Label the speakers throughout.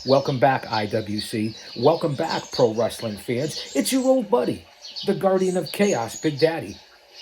Speaker 1: Welcome back, IWC. Welcome back, pro wrestling fans. It's your old buddy, the Guardian of Chaos, Big Daddy.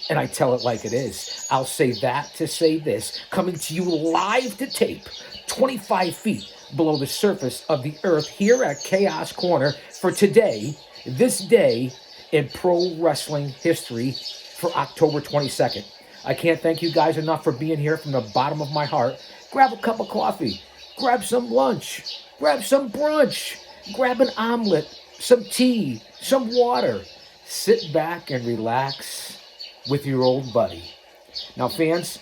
Speaker 1: And I tell it like it is. I'll say that to say this, coming to you live to tape, 25 feet below the surface of the earth here at Chaos Corner for today, this day in pro wrestling history for October 22nd. I can't thank you guys enough for being here from the bottom of my heart. Grab a cup of coffee, grab some lunch, grab some brunch, grab an omelet, some tea, some water. Sit back and relax with your old buddy. Now, fans,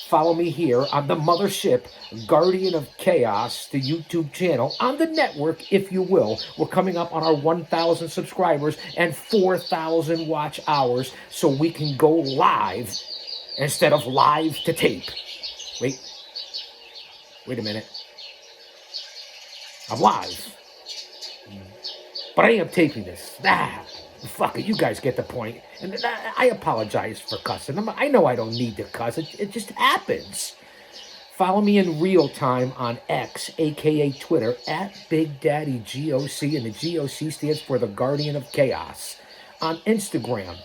Speaker 1: follow me here on the mothership, Guardian of Chaos, the YouTube channel, on the network, if you will. We're coming up on our 1,000 subscribers and 4,000 watch hours so we can go live instead of live to tape. Wait a minute. I'm live, but I am taping this. Fuck it, you guys get the point. And I apologize for cussing. I know I don't need to cuss. It just happens. Follow me in real time on X, aka Twitter, at Big Daddy GOC, and the GOC stands for the Guardian of Chaos. On Instagram,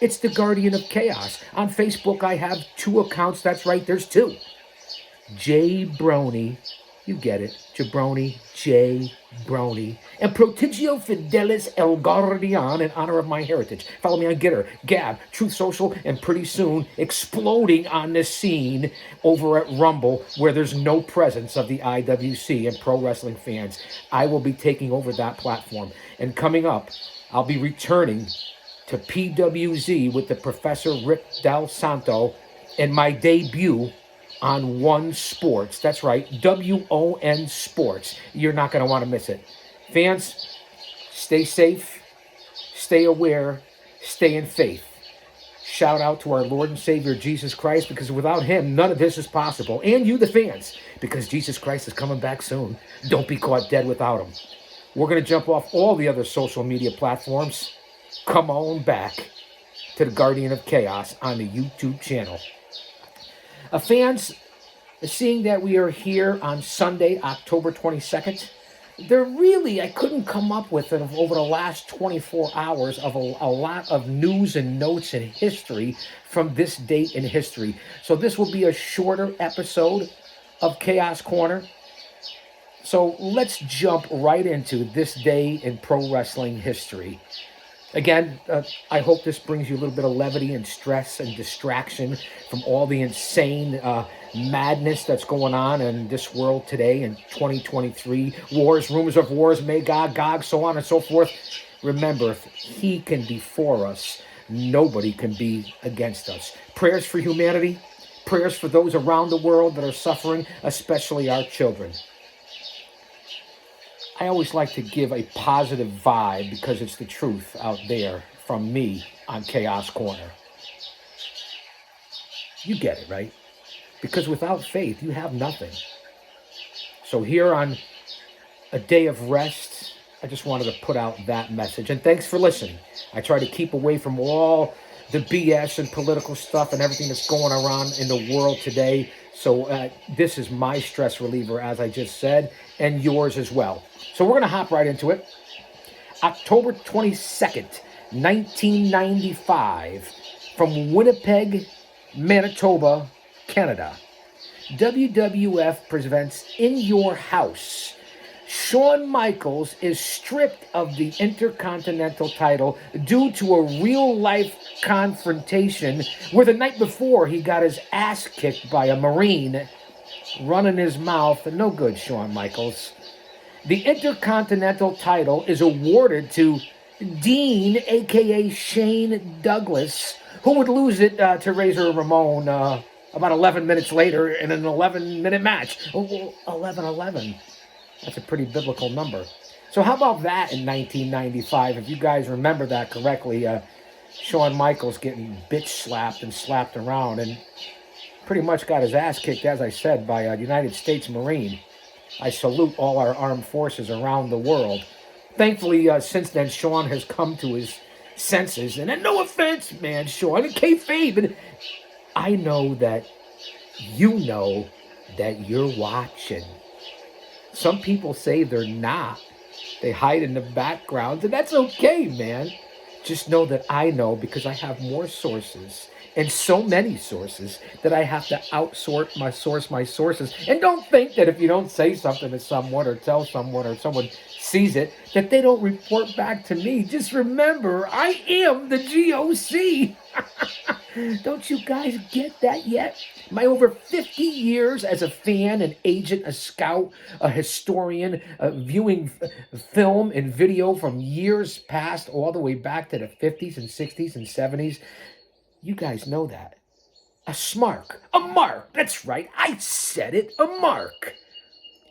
Speaker 1: it's the Guardian of Chaos. On Facebook, I have 2 accounts. That's right, there's 2. J Brony, you get it, Jabroni, J Brony, and Protigio Fidelis El Guardian in honor of my heritage. Follow me on Gitter, Gab, Truth Social, and pretty soon exploding on the scene over at Rumble, where there's no presence of the IWC and pro wrestling fans. I will be taking over that platform. And coming up, I'll be returning to PWZ with the Professor Rick Del Santo in my debut on One Sports. That's right, WON Sports. You're not going to want to miss it. Fans, stay safe, stay aware, stay in faith. Shout out to our Lord and Savior, Jesus Christ, because without him, none of this is possible. And you, the fans, because Jesus Christ is coming back soon. Don't be caught dead without him. We're going to jump off all the other social media platforms. Come on back to the Guardian of Chaos on the YouTube channel. Fans, seeing that we are here on Sunday, October 22nd, I couldn't come up with it over the last 24 hours of a lot of news and notes and history from this date in history. So this will be a shorter episode of Chaos Corner. So let's jump right into this day in pro wrestling history. Again, I hope this brings you a little bit of levity and stress and distraction from all the insane madness that's going on in this world today in 2023. Wars, rumors of wars, Magog, Gog, so on and so forth. Remember, if he can be for us, nobody can be against us. Prayers for humanity, prayers for those around the world that are suffering, especially our children. I always like to give a positive vibe because it's the truth out there from me on Chaos Corner. You get it, right? Because without faith, you have nothing. So here on a day of rest, I just wanted to put out that message. And thanks for listening. I try to keep away from all the BS and political stuff and everything that's going around in the world today. So this is my stress reliever, as I just said, and yours as well. So we're going to hop right into it. October 22nd, 1995, from Winnipeg, Manitoba, Canada. WWF presents In Your House. Shawn Michaels is stripped of the Intercontinental title due to a real-life confrontation where the night before he got his ass kicked by a Marine running his mouth. No good, Shawn Michaels. The Intercontinental title is awarded to Dean, a.k.a. Shane Douglas, who would lose it to Razor Ramon about 11 minutes later in an 11-minute match. 11-11. That's a pretty biblical number. So how about that in 1995? If you guys remember that correctly, Shawn Michaels getting bitch slapped and slapped around and pretty much got his ass kicked, as I said, by a United States Marine. I salute all our armed forces around the world. Thankfully, since then, Shawn has come to his senses. And no offense, man, Shawn, and kayfabe, and I know that you know that you're watching. Some people say they're not. They hide in the background, and that's okay, man. Just know that I know because I have more sources and so many sources that I have to outsort my sources. And don't think that if you don't say something to someone or tell someone or someone sees it, that they don't report back to me. Just remember, I am the GOC. Don't you guys get that yet? My over 50 years as a fan, an agent, a scout, a historian, viewing film and video from years past all the way back to the 50s and 60s and 70s. You guys know that. A smark. A mark. That's right. I said it. A mark.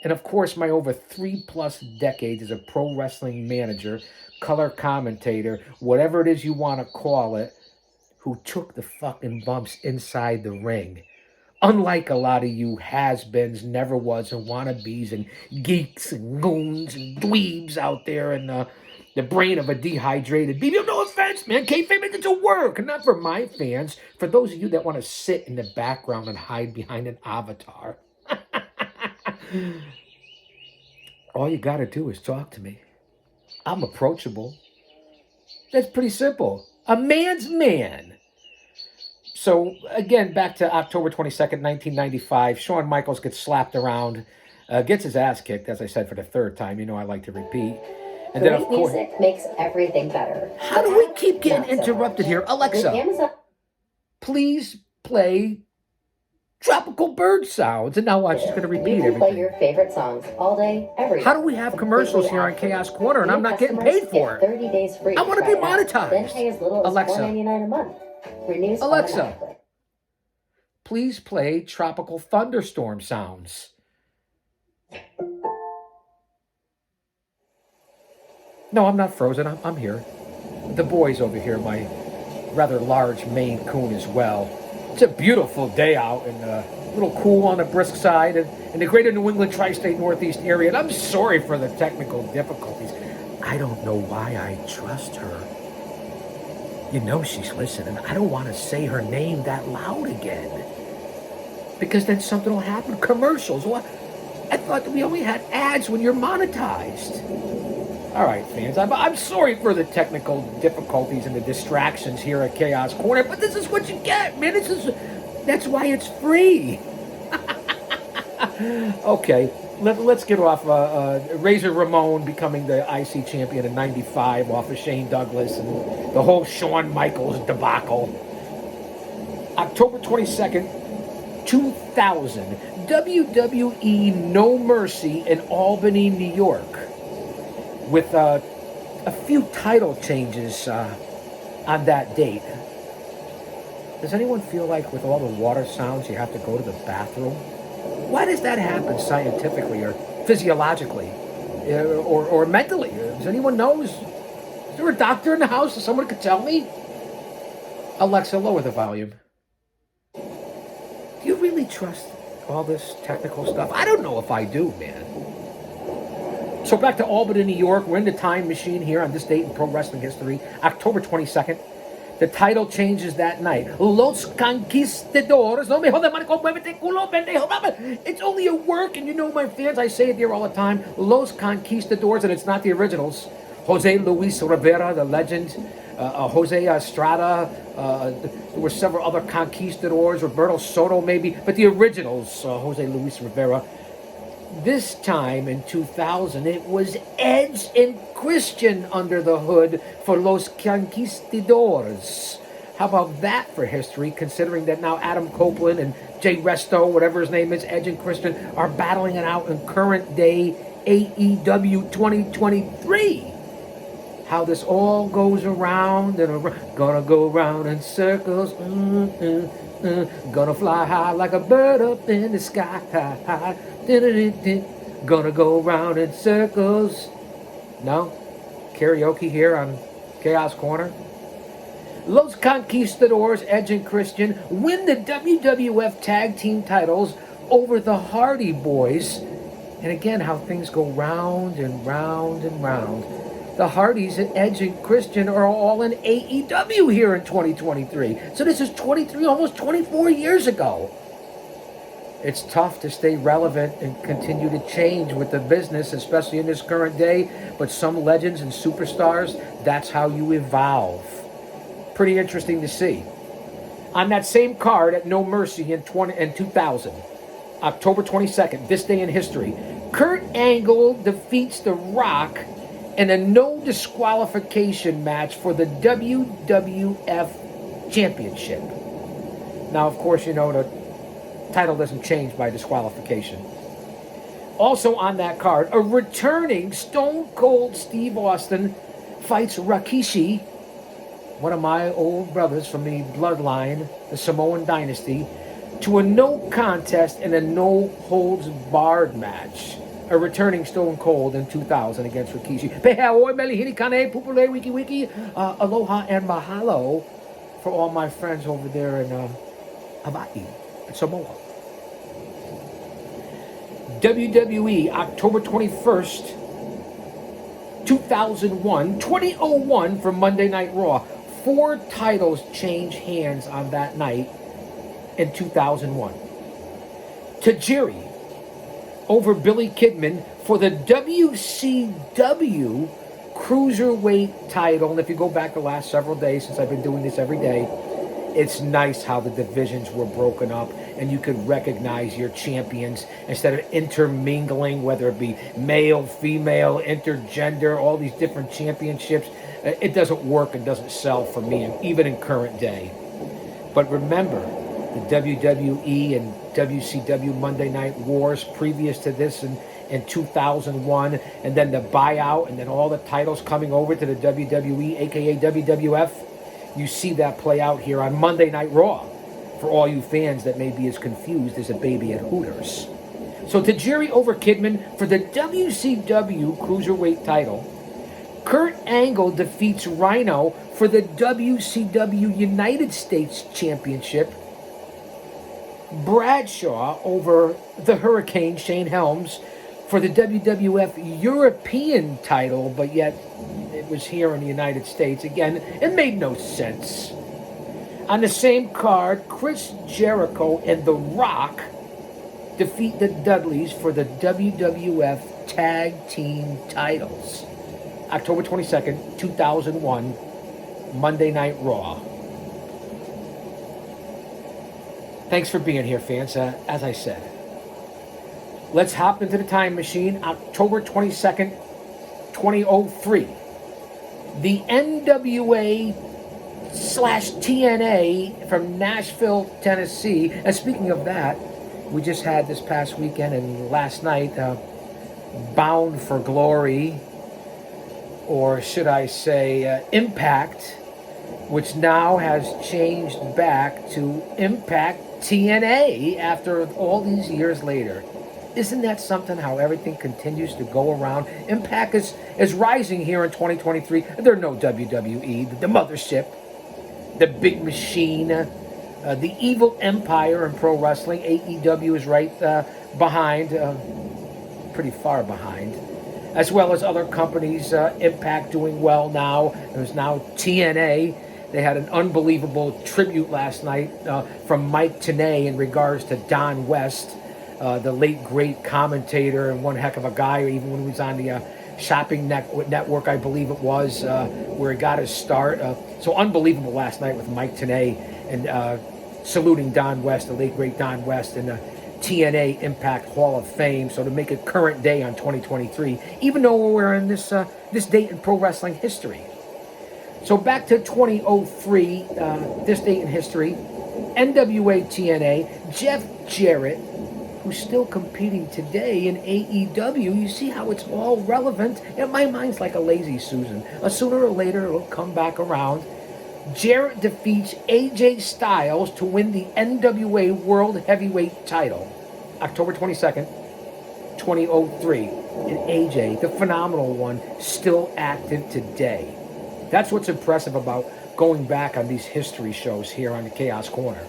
Speaker 1: And of course, my over 3+ decades as a pro wrestling manager, color commentator, whatever it is you want to call it, who took the fucking bumps inside the ring. Unlike a lot of you has-beens, never-was, and wannabes, and geeks, and goons, and dweebs out there in the brain of a dehydrated baby. No offense, man. Kayfabe makes it to work. And not for my fans. For those of you that want to sit in the background and hide behind an avatar. All you got to do is talk to me. I'm approachable. That's pretty simple. A man's man. So, again, back to October 22nd, 1995. Shawn Michaels gets slapped around, gets his ass kicked, as I said, for the third time. You know I like to repeat. And then, of course,
Speaker 2: music makes everything better.
Speaker 1: How do we keep getting interrupted here? Alexa, please play Tropical Bird Sounds. And now watch, she's going to repeat everything.
Speaker 2: Play your favorite songs all day, every day.
Speaker 1: How do we have commercials here on Chaos Corner and I'm not getting paid for it?
Speaker 2: 30 days free.
Speaker 1: I want to be monetized.
Speaker 2: Then pay as little as $4.99 a month. Renews
Speaker 1: Alexa, please play Tropical Thunderstorm Sounds. No, I'm not frozen. I'm here. The boys over here, my rather large Maine Coon as well. It's a beautiful day out and a little cool on the brisk side in the greater New England tri-state Northeast area. And I'm sorry for the technical difficulties. I don't know why I trust her. You know she's listening. I don't want to say her name that loud again. Because then something will happen. Commercials. What? I thought that we only had ads when you're monetized. All right, fans. I'm sorry for the technical difficulties and the distractions here at Chaos Corner, but this is what you get, man. That's why it's free. Okay, let's get off Razor Ramon becoming the IC champion in '95 off of Shane Douglas and the whole Shawn Michaels debacle. October 22nd, 2000, WWE No Mercy in Albany, New York, with a few title changes on that date. Does anyone feel like with all the water sounds you have to go to the bathroom? Why does that happen scientifically or physiologically or mentally? Does anyone know? Is there a doctor in the house? Or someone could tell me? Alexa, lower the volume. Do you really trust all this technical stuff? I don't know if I do, man. So back to Albany, New York. We're in the time machine here on this date in pro wrestling history, October 22nd. The title changes that night. Los Conquistadores. No me jodas, Marco, muévete, culo, pendejo. It's only a work, and you know my fans, I say it here all the time. Los Conquistadores, and it's not the originals. Jose Luis Rivera, the legend. Jose Estrada. There were several other conquistadors. Roberto Soto, maybe. But the originals, Jose Luis Rivera. This time in 2000, it was Edge and Christian under the hood for Los Conquistadores. How about that for history, considering that now Adam Copeland and Jay Resto, whatever his name is, Edge and Christian, are battling it out in current day AEW 2023. How this all goes around and around. Gonna go around in circles. Gonna fly high like a bird up in the sky. Gonna go around in circles. No? Karaoke here on Chaos Corner. Los Conquistadores, Edge and Christian, win the WWF Tag Team titles over the Hardy Boys. And again, how things go round and round and round. The Hardys and Edge and Christian are all in AEW here in 2023. So this is 23, almost 24 years ago. It's tough to stay relevant and continue to change with the business, especially in this current day. But some legends and superstars, that's how you evolve. Pretty interesting to see. On that same card at No Mercy in 2000, October 22nd, this day in history, Kurt Angle defeats The Rock in a no disqualification match for the WWF Championship. Now, of course, you know the title doesn't change by disqualification. Also on that card, a returning Stone Cold Steve Austin fights Rikishi, one of my old brothers from the bloodline, the Samoan dynasty, to a no contest and a no holds barred match. A returning Stone Cold in 2000 against Rikishi. Aloha and mahalo for all my friends over there in Hawaii, Samoa. WWE, October 21st, 2001 for Monday Night Raw. 4 titles change hands on that night in 2001. Tajiri over Billy Kidman for the WCW Cruiserweight title. And if you go back the last several days, since I've been doing this every day, it's nice how the divisions were broken up and you could recognize your champions instead of intermingling, whether it be male, female, intergender, all these different championships. It doesn't work and doesn't sell for me, even in current day. But remember, the WWE and WCW Monday Night Wars previous to this in 2001, and then the buyout, and then all the titles coming over to the WWE, aka WWF. You see that play out here on Monday Night Raw for all you fans that may be as confused as a baby at Hooters. So Tajiri over Kidman for the WCW Cruiserweight title. Kurt Angle defeats Rhino for the WCW United States Championship. Bradshaw over the Hurricane, Shane Helms, for the WWF European title, but yet it was here in the United States. Again, it made no sense. On the same card, Chris Jericho and The Rock defeat the Dudleys for the WWF Tag Team titles. October 22nd, 2001, Monday Night Raw. Thanks for being here, fans. As I said, let's hop into the time machine. October 22nd, 2003. The NWA/TNA from Nashville, Tennessee. And speaking of that, we just had this past weekend and last night, Bound for Glory, or should I say Impact, which now has changed back to Impact TNA after all these years later. Isn't that something, how everything continues to go around? Impact is rising here in 2023. There's no WWE, the mothership, the big machine, the evil empire in pro wrestling. AEW is right behind, pretty far behind, as well as other companies. Impact doing well now. There's now TNA. They had an unbelievable tribute last night from Mike Tenay in regards to Don West, the late great commentator and one heck of a guy, even when he was on the Shopping Network, I believe it was, where he got his start. So unbelievable last night with Mike Tenay and saluting Don West, the late great Don West, and the TNA Impact Hall of Fame. So to make it current day on 2023, even though we're in this date in pro wrestling history. So back to 2003, this date in history, NWA TNA, Jeff Jarrett, who's still competing today in AEW. You see how it's all relevant? And my mind's like a lazy Susan. Sooner or later, it'll come back around. Jarrett defeats AJ Styles to win the NWA World Heavyweight title. October 22nd, 2003. And AJ, the phenomenal one, still active today. That's what's impressive about going back on these history shows here on the Chaos Corner.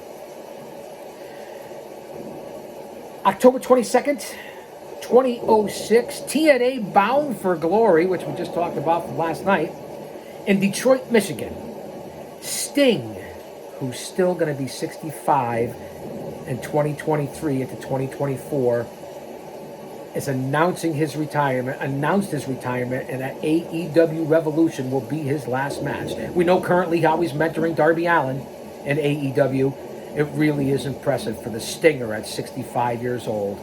Speaker 1: October 22nd, 2006, TNA Bound for Glory, which we just talked about from last night, in Detroit, Michigan. Sting, who's still going to be 65 in 2023 into 2024 is announced his retirement, and that AEW Revolution will be his last match. We know currently how he's mentoring Darby Allin in AEW. It really is impressive for the Stinger at 65 years old.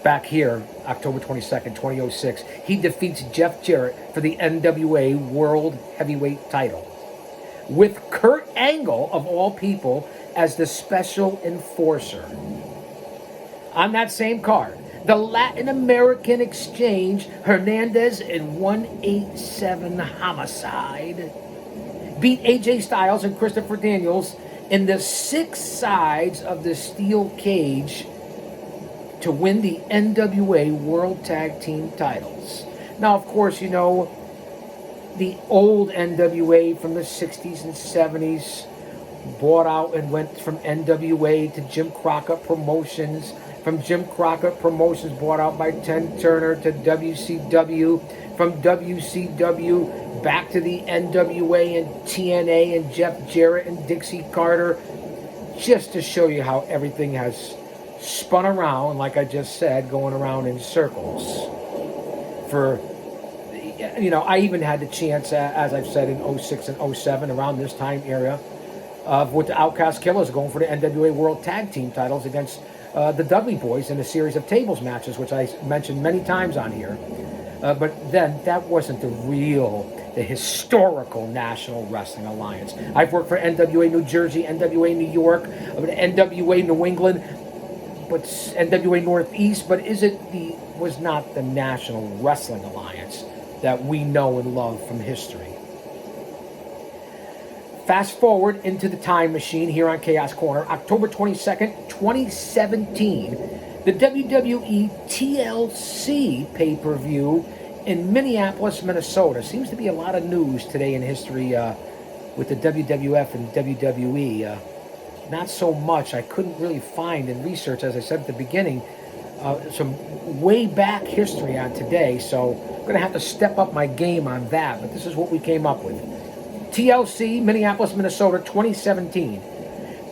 Speaker 1: Back here, October 22nd, 2006, he defeats Jeff Jarrett for the NWA World Heavyweight title, with Kurt Angle, of all people, as the special enforcer. On that same card, the Latin American Exchange, Hernandez in 187 Homicide, beat AJ Styles and Christopher Daniels in the 6 sides of the steel cage to win the NWA World Tag Team titles. Now, of course, you know, the old NWA from the 60s and 70s bought out and went from NWA to Jim Crockett Promotions. From Jim Crockett Promotions, bought out by Ted Turner, to WCW. From WCW back to the NWA and TNA and Jeff Jarrett and Dixie Carter. Just to show you how everything has spun around, like I just said, going around in circles. For, you know, I even had the chance, as I've said, in 06 and 07, around this time area, with the Outcast Killers going for the NWA World Tag Team titles against the Dudley Boys in a series of tables matches, which I mentioned many times on here. But then that wasn't the historical National Wrestling Alliance. I've worked for NWA New Jersey, NWA New York, NWA New England, but NWA Northeast, but was not the National Wrestling Alliance that we know and love from history. Fast forward into the time machine here on Chaos Corner, October 22nd, 2017, the WWE TLC pay-per-view in Minneapolis, Minnesota. Seems to be a lot of news today in history with the WWF and WWE. Not so much. I couldn't really find in research, as I said at the beginning, some way back history on today, so I'm going to have to step up my game on that, but this is what we came up with. TLC, Minneapolis, Minnesota, 2017.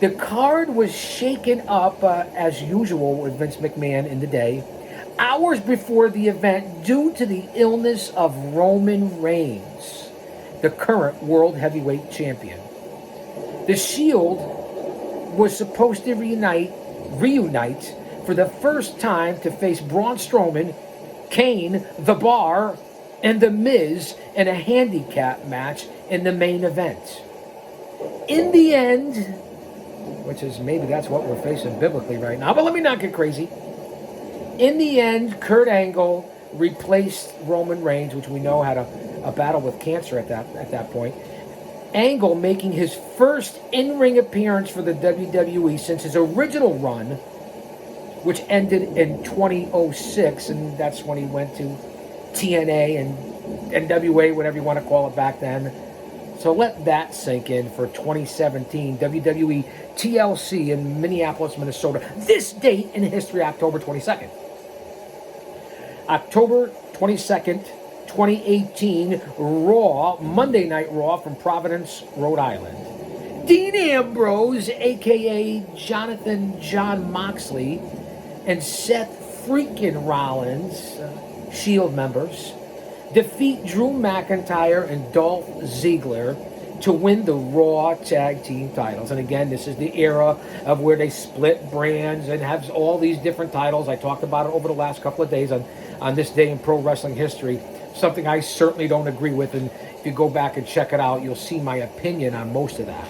Speaker 1: The card was shaken up, as usual with Vince McMahon in the day, hours before the event due to the illness of Roman Reigns, the current World Heavyweight Champion. The Shield was supposed to reunite for the first time to face Braun Strowman, Kane, The Bar, and The Miz in a handicap match in the main event. In the end, which is maybe that's what we're facing biblically right now, but let me not get crazy. In the end, Kurt Angle replaced Roman Reigns, which we know had a battle with cancer at that point. Angle making his first in-ring appearance for the WWE since his original run, which ended in 2006, and that's when he went to TNA and NWA, whatever you want to call it back then. So let that sink in for 2017, WWE TLC in Minneapolis, Minnesota. This date in history, October 22nd. October 22nd, 2018, Raw, Monday Night Raw from Providence, Rhode Island. Dean Ambrose, a.k.a. Jonathan John Moxley, and Seth freaking Rollins, Shield members, defeat Drew McIntyre and Dolph Ziggler to win the Raw Tag Team titles. And again, this is the era of where they split brands and have all these different titles. I talked about it over the last couple of days on this day in pro wrestling history. Something I certainly don't agree with, and if you go back and check it out, you'll see my opinion on most of that.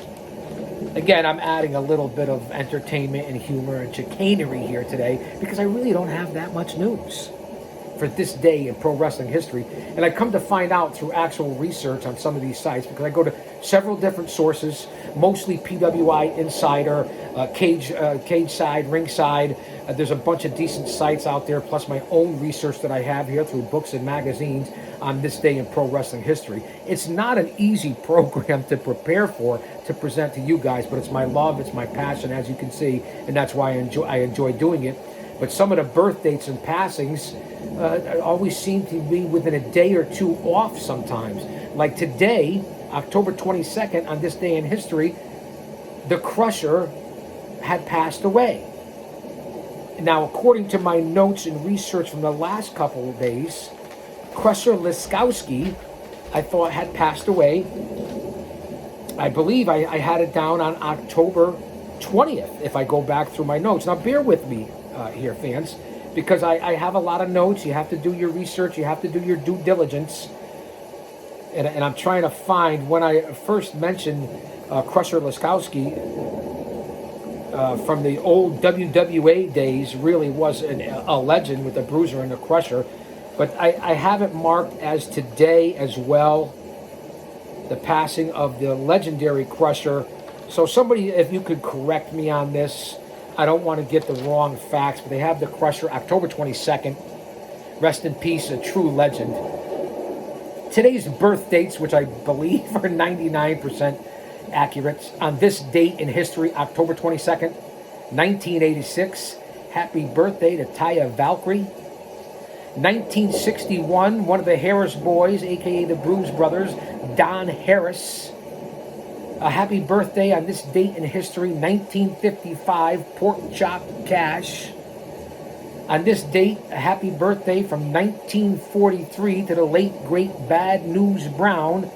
Speaker 1: Again, I'm adding a little bit of entertainment and humor and chicanery here today because I really don't have that much news for this day in pro wrestling history. And I come to find out through actual research on some of these sites, because I go to several different sources, mostly PWI Insider, Cage Side, Ringside. There's a bunch of decent sites out there, plus my own research that I have here through books and magazines on this day in pro wrestling history. It's not an easy program to prepare for, to present to you guys, but it's my love, it's my passion, as you can see, and that's why I enjoy doing it. But some of the birth dates and passings always seem to be within a day or two off sometimes. Like today, October 22nd, on this day in history, the Crusher had passed away. Now, according to my notes and research from the last couple of days, Crusher Liskowski, I thought had passed away. I believe I had it down on October 20th, if I go back through my notes. Now, bear with me here, fans, because I have a lot of notes. You have to do your research. You have to do your due diligence. And I'm trying to find when I first mentioned Crusher Liskowski from the old WWA days, really was a legend with the Bruiser and the Crusher. But I have it marked as today as well, the passing of the legendary Crusher. So somebody, if you could correct me on this, I don't want to get the wrong facts, but they have the Crusher October 22nd. Rest in peace, a true legend. Today's birth dates, which I believe are 99% accurate. On this date in history, October 22nd, 1986. Happy birthday to Taya Valkyrie. 1961, one of the Harris boys, a.k.a. the Bruise Brothers, Don Harris. A happy birthday on this date in history, 1955, Pork Chop Cash. On this date, a happy birthday from 1943 to the late, great Bad News Brown.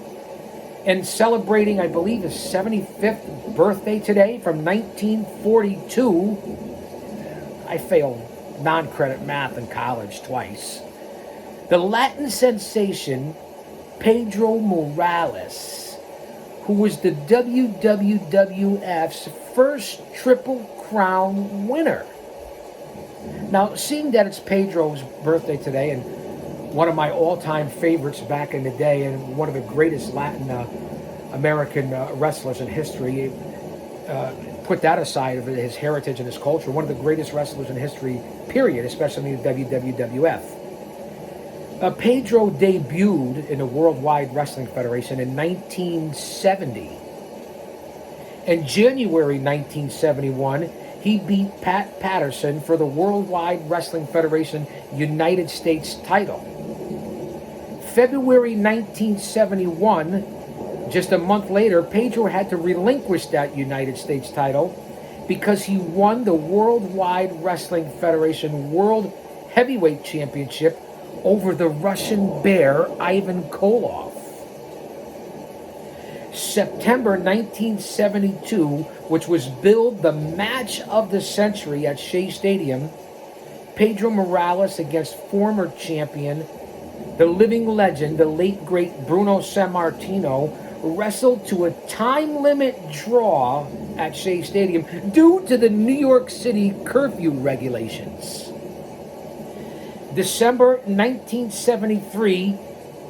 Speaker 1: And celebrating, I believe, his 75th birthday today from 1942. I failed non-credit math in college twice. The Latin sensation, Pedro Morales, who was the WWF's first Triple Crown winner. Now, seeing that it's Pedro's birthday today, and one of my all-time favorites back in the day, and one of the greatest Latin American wrestlers in history, put that aside of his heritage and his culture, one of the greatest wrestlers in history, period, especially in the WWF. Pedro debuted in the Worldwide Wrestling Federation in 1970. In January 1971, he beat Pat Patterson for the Worldwide Wrestling Federation United States title. February 1971, just a month later, Pedro had to relinquish that United States title because he won the Worldwide Wrestling Federation World Heavyweight Championship over the Russian Bear, Ivan Koloff. September 1972, which was billed the match of the century at Shea Stadium, Pedro Morales against former champion, the living legend, the late great Bruno Sammartino, wrestled to a time limit draw at Shea Stadium due to the New York City curfew regulations. December 1973,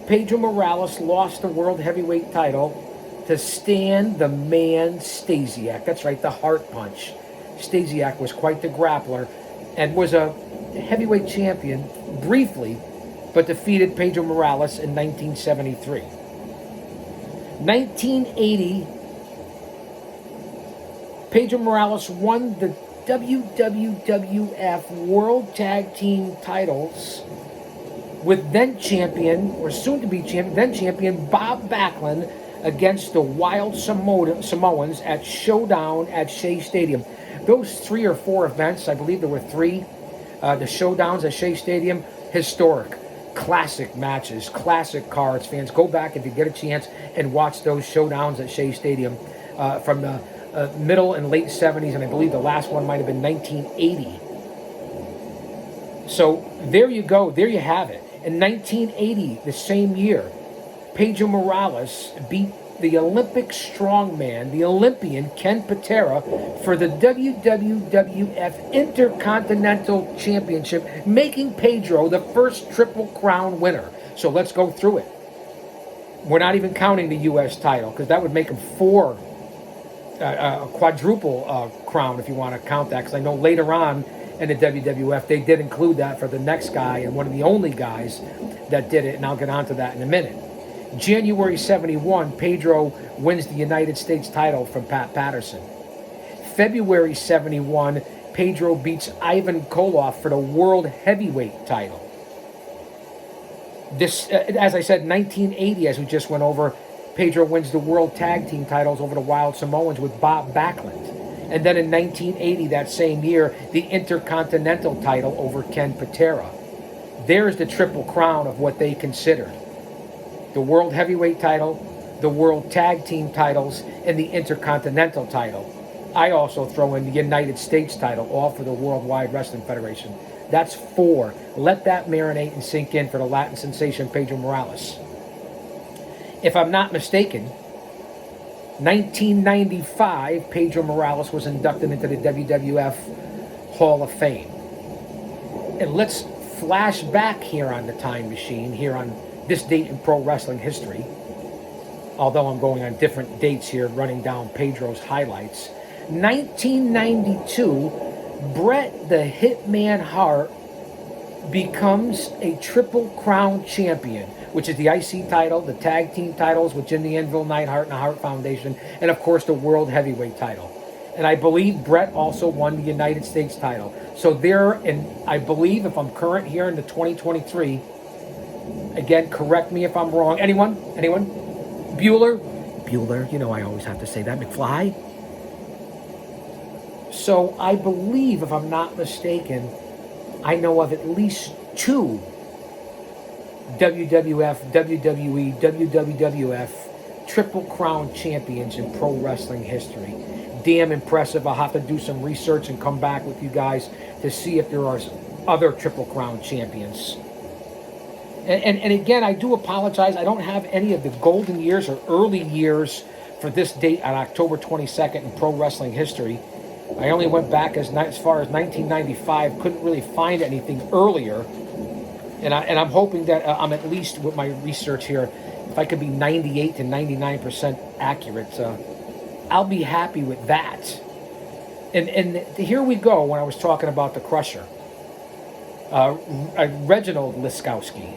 Speaker 1: Pedro Morales lost the World Heavyweight title to Stan the Man Stasiak. That's right, the Heart Punch. Stasiak was quite the grappler and was a heavyweight champion briefly, but defeated Pedro Morales in 1973. 1980, Pedro Morales won the WWF World Tag Team titles with then champion, or soon to be champion, then champion Bob Backlund against the Wild Samoans at Showdown at Shea Stadium. Those 3 or 4 events, I believe there were 3, the Showdowns at Shea Stadium, historic, classic matches, classic cards. Fans, go back if you get a chance and watch those Showdowns at Shea Stadium from the middle and late 70s, and I believe the last one might have been 1980. So there you go, there you have it. In 1980, the same year, Pedro Morales beat the Olympic strongman, the Olympian Ken Patera, for the WWF Intercontinental Championship, making Pedro the first Triple Crown winner. So let's go through it. We're not even counting the U.S. title, because that would make him 4, a quadruple crown, if you want to count that, because I know later on in the WWF, they did include that for the next guy, and one of the only guys that did it, and I'll get onto that in a minute. January 71, Pedro wins the United States title from Pat Patterson. February 71, Pedro beats Ivan Koloff for the World Heavyweight title. This, as I said, 1980, as we just went over, Pedro wins the World Tag Team titles over the Wild Samoans with Bob Backlund. And then in 1980, that same year, the Intercontinental title over Ken Patera. There's the Triple Crown of what they considered. The World Heavyweight title, the World Tag Team titles, and the Intercontinental title. I also throw in the United States title, all for the Worldwide Wrestling Federation. That's 4. Let that marinate and sink in for the Latin sensation Pedro Morales. If I'm not mistaken, 1995, Pedro Morales was inducted into the WWF Hall of Fame. And let's flash back here on the time machine, here on this date in pro wrestling history. Although I'm going on different dates here, running down Pedro's highlights. 1992, Bret the Hitman Hart becomes a Triple Crown champion, which is the IC title, the tag team titles with Jim the Anvil Neidhart and the Hart Foundation, and of course the World Heavyweight title. And I believe Bret also won the United States title. So there, and I believe if I'm current here in the 2023, again, correct me if I'm wrong. Anyone? Bueller, you know I always have to say that. McFly? So I believe, if I'm not mistaken, I know of at least 2 WWF, WWE, WWF Triple Crown champions in pro wrestling history. Damn impressive. I'll have to do some research and come back with you guys to see if there are other Triple Crown champions. And again, I do apologize. I don't have any of the golden years or early years for this date on October 22nd in pro wrestling history. I only went back as far as 1995. Couldn't really find anything earlier. And I'm hoping that I'm at least, with my research here, if I could be 98 to 99% accurate, I'll be happy with that. And here we go when I was talking about the Crusher. Reginald Liskowski.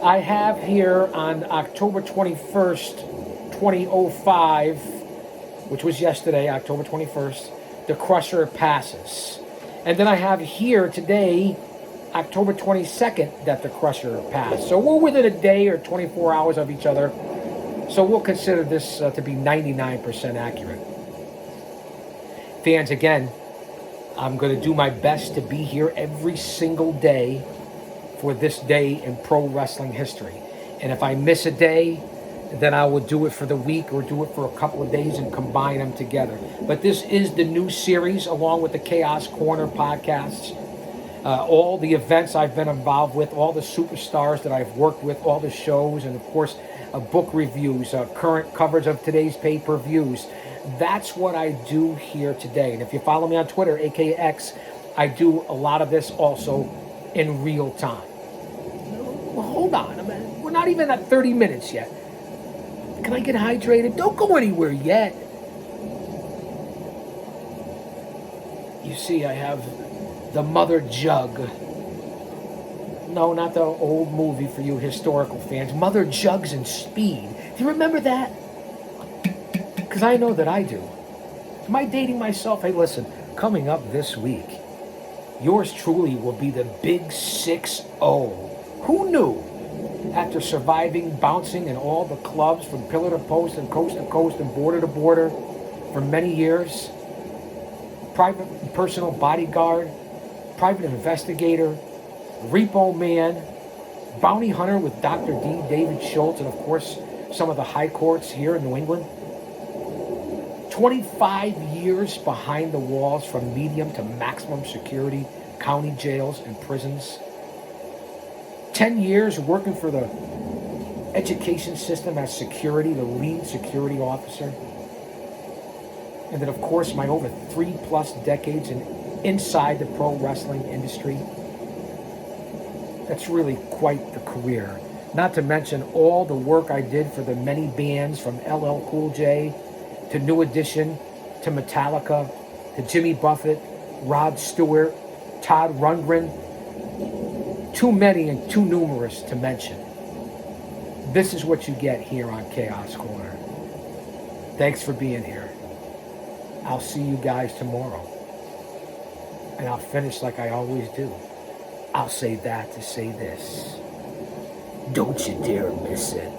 Speaker 1: I have here on October 21st, 2005, which was yesterday, October 21st, the Crusher passes. And then I have here today, October 22nd, that the Crusher passed. So we're within a day or 24 hours of each other. So we'll consider this to be 99% accurate. Fans, again, I'm going to do my best to be here every single day for this day in pro wrestling history. And if I miss a day, then I will do it for the week or do it for a couple of days and combine them together. But this is the new series along with the Chaos Corner podcasts. All the events I've been involved with, all the superstars that I've worked with, all the shows, and of course, book reviews, current coverage of today's pay-per-views. That's what I do here today. And if you follow me on Twitter, aka X, I do a lot of this also in real time. Well, hold on, we're not even at 30 minutes yet. Can I get hydrated? Don't go anywhere yet. You see, I have the Mother Jug. No, not the old movie for you historical fans. Mother Jugs and Speed. Do you remember that? Because I know that I do. Am I dating myself? Hey, listen, coming up this week, yours truly will be the Big 6-0. Who knew? After surviving, bouncing in all the clubs from pillar to post and coast to coast and border to border for many years, private and personal bodyguard, private investigator, repo man, bounty hunter with Dr. D. David Schultz, and of course, some of the high courts here in New England. 25 years behind the walls from medium to maximum security county jails and prisons. 10 years working for the education system as security, the lead security officer. And then, of course, my over 3+ decades inside the pro wrestling industry. That's really quite the career. Not to mention all the work I did for the many bands from LL Cool J to New Edition to Metallica to Jimmy Buffett, Rod Stewart, Todd Rundgren. Too many and too numerous to mention. This is what you get here on Chaos Corner. Thanks for being here. I'll see you guys tomorrow. And I'll finish like I always do. I'll say that to say this. Don't you dare miss it.